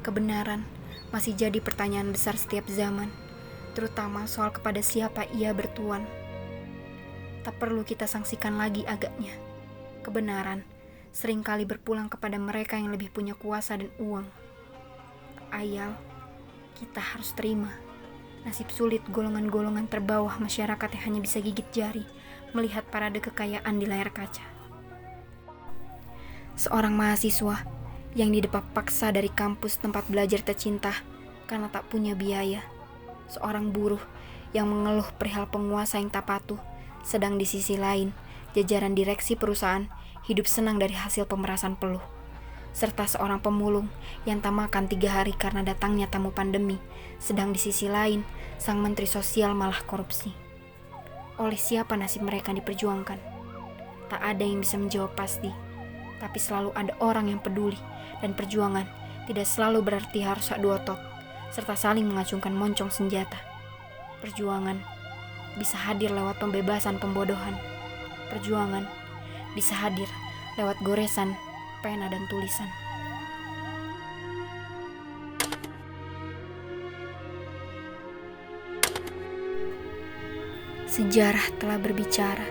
Kebenaran masih jadi pertanyaan besar setiap zaman, terutama soal kepada siapa ia bertuan. Tak perlu kita sanksikan lagi agaknya. Kebenaran seringkali berpulang kepada mereka yang lebih punya kuasa dan uang. Tak ayal, kita harus terima nasib sulit golongan-golongan terbawah masyarakat yang hanya bisa gigit jari melihat parade kekayaan di layar kaca. Seorang mahasiswa yang didepak paksa dari kampus tempat belajar tercinta karena tak punya biaya. Seorang buruh yang mengeluh perihal penguasa yang tak patuh, sedang di sisi lain, jajaran direksi perusahaan hidup senang dari hasil pemerasan peluh. Serta seorang pemulung yang tak makan 3 hari karena datangnya tamu pandemi, sedang di sisi lain, sang menteri sosial malah korupsi. Oleh siapa nasib mereka diperjuangkan? Tak ada yang bisa menjawab pasti, tapi selalu ada orang yang peduli, dan perjuangan tidak selalu berarti harus adu otot, serta saling mengacungkan moncong senjata. Perjuangan bisa hadir lewat pembebasan pembodohan. Perjuangan bisa hadir lewat goresan pena dan tulisan. Sejarah telah berbicara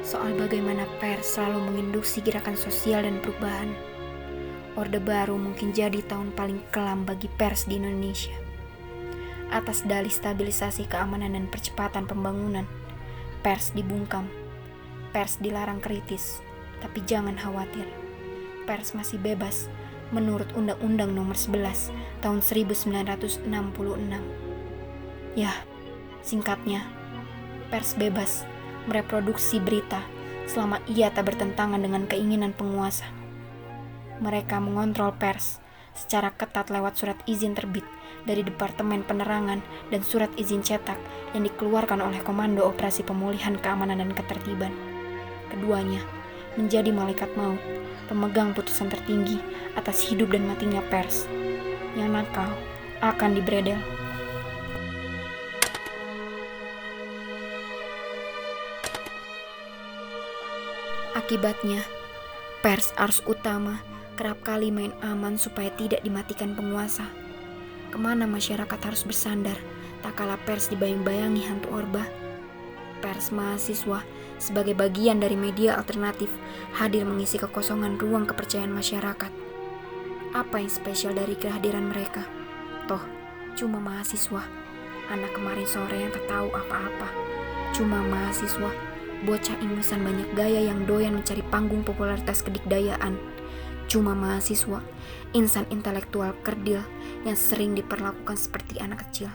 soal bagaimana pers selalu menginduksi gerakan sosial dan perubahan. Orde Baru mungkin jadi tahun paling kelam bagi pers di Indonesia. Atas dalih stabilisasi keamanan dan percepatan pembangunan, pers dibungkam, pers dilarang kritis, tapi jangan khawatir. Pers masih bebas menurut Undang-Undang Nomor 11 Tahun 1966. Ya, singkatnya, pers bebas mereproduksi berita selama ia tak bertentangan dengan keinginan penguasa. Mereka mengontrol pers secara ketat lewat surat izin terbit dari Departemen Penerangan dan surat izin cetak yang dikeluarkan oleh Komando Operasi Pemulihan Keamanan dan Ketertiban. Keduanya menjadi malaikat maut, pemegang putusan tertinggi atas hidup dan matinya pers. Yang nakal akan dibredel. Akibatnya, pers arus utama kerap kali main aman supaya tidak dimatikan penguasa. Kemana masyarakat harus bersandar tak kala pers dibayang-bayangi hantu orba? Pers mahasiswa sebagai bagian dari media alternatif hadir mengisi kekosongan ruang kepercayaan masyarakat. Apa yang spesial dari kehadiran mereka? Toh, cuma mahasiswa. Anak kemarin sore yang tak tahu apa-apa. Cuma mahasiswa, bocah ingusan banyak gaya yang doyan mencari panggung popularitas kedikdayaan. Cuma mahasiswa, insan intelektual kerdil yang sering diperlakukan seperti anak kecil.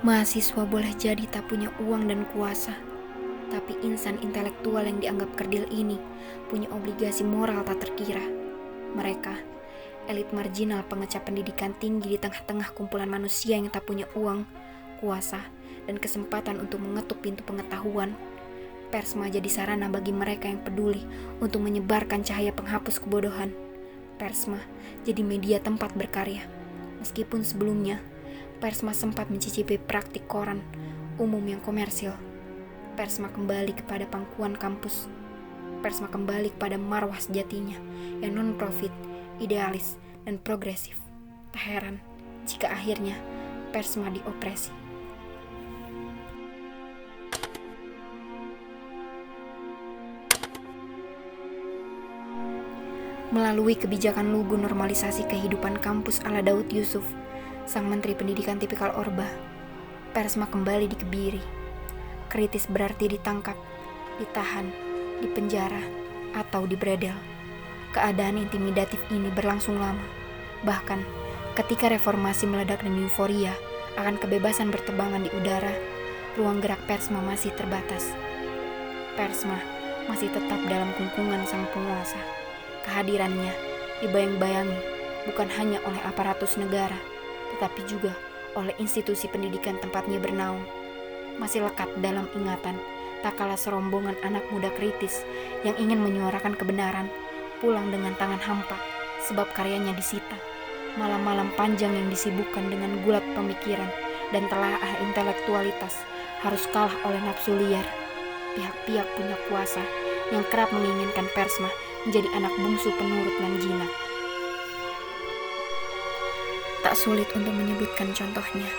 Mahasiswa boleh jadi tak punya uang dan kuasa, tapi insan intelektual yang dianggap kerdil ini punya obligasi moral tak terkira. Mereka, elit marginal pengecap pendidikan tinggi di tengah-tengah kumpulan manusia yang tak punya uang, kuasa, dan kesempatan untuk mengetuk pintu pengetahuan. Pers menjadi sarana bagi mereka yang peduli untuk menyebarkan cahaya penghapus kebodohan. Persma jadi media tempat berkarya. Meskipun sebelumnya, Persma sempat mencicipi praktik koran umum yang komersil. Persma kembali kepada pangkuan kampus. Persma kembali kepada marwah sejatinya yang non-profit, idealis, dan progresif. Tak heran jika akhirnya Persma diopresi. Melalui kebijakan lugu normalisasi kehidupan kampus ala Daud Yusuf, sang menteri pendidikan tipikal orba, Persma kembali dikebiri. Kritis berarti ditangkap, ditahan, dipenjara, atau dibredel. Keadaan intimidatif ini berlangsung lama. Bahkan, ketika reformasi meledak dan euforia akan kebebasan berterbangan di udara, ruang gerak Persma masih terbatas. Persma masih tetap dalam kungkungan sang penguasa. Kehadirannya dibayang-bayangi bukan hanya oleh aparatus negara, tetapi juga oleh institusi pendidikan tempatnya bernaung. Masih lekat dalam ingatan tak kala serombongan anak muda kritis yang ingin menyuarakan kebenaran pulang dengan tangan hampa sebab karyanya disita. Malam-malam panjang yang disibukkan dengan gulat pemikiran dan telaah intelektualitas harus kalah oleh nafsu liar. Pihak-pihak punya kuasa yang kerap menginginkan Persma menjadi anak bungsu penurut nan jinak. Tak sulit untuk menyebutkan contohnya,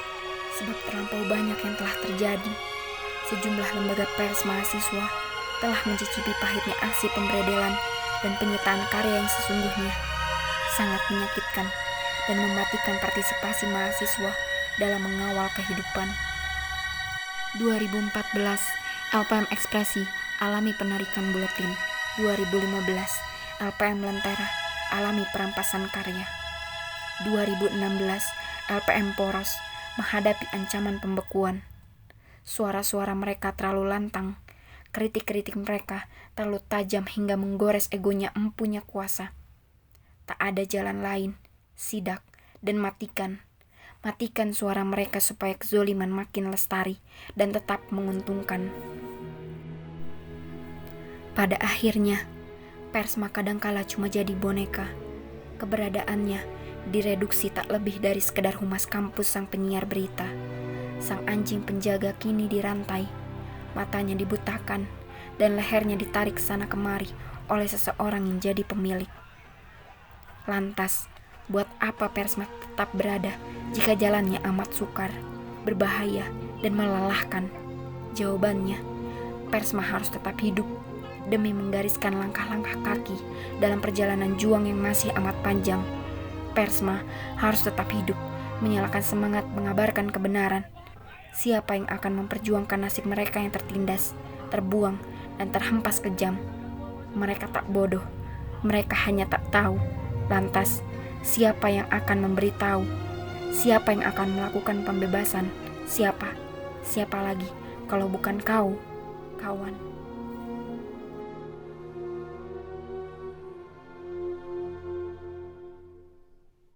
sebab terlampau banyak yang telah terjadi. Sejumlah lembaga pers mahasiswa telah mencicipi pahitnya aksi pemberedelan dan penyitaan karya yang sesungguhnya sangat menyakitkan dan mematikan partisipasi mahasiswa dalam mengawal kehidupan. 2014, LPM Ekspresi alami penarikan buletin. 2015, LPM Lentera alami perampasan karya. 2016, LPM Poros menghadapi ancaman pembekuan. Suara-suara mereka terlalu lantang, kritik-kritik mereka terlalu tajam hingga menggores egonya empunya kuasa. Tak ada jalan lain, sidak dan matikan. Matikan suara mereka supaya kezoliman makin lestari dan tetap menguntungkan. Pada akhirnya, Persma kadangkala cuma jadi boneka. Keberadaannya direduksi tak lebih dari sekedar humas kampus sang penyiar berita. Sang anjing penjaga kini dirantai, matanya dibutakan, dan lehernya ditarik sana kemari oleh seseorang yang jadi pemilik. Lantas, buat apa Persma tetap berada jika jalannya amat sukar, berbahaya, dan melelahkan? Jawabannya, Persma harus tetap hidup demi menggariskan langkah-langkah kaki dalam perjalanan juang yang masih amat panjang. Persma harus tetap hidup, menyalakan semangat mengabarkan kebenaran. Siapa yang akan memperjuangkan nasib mereka yang tertindas, terbuang, dan terhempas kejam? Mereka tak bodoh, mereka hanya tak tahu. Lantas, siapa yang akan memberitahu? Siapa yang akan melakukan pembebasan? Siapa? Siapa lagi kalau bukan kau, kawan?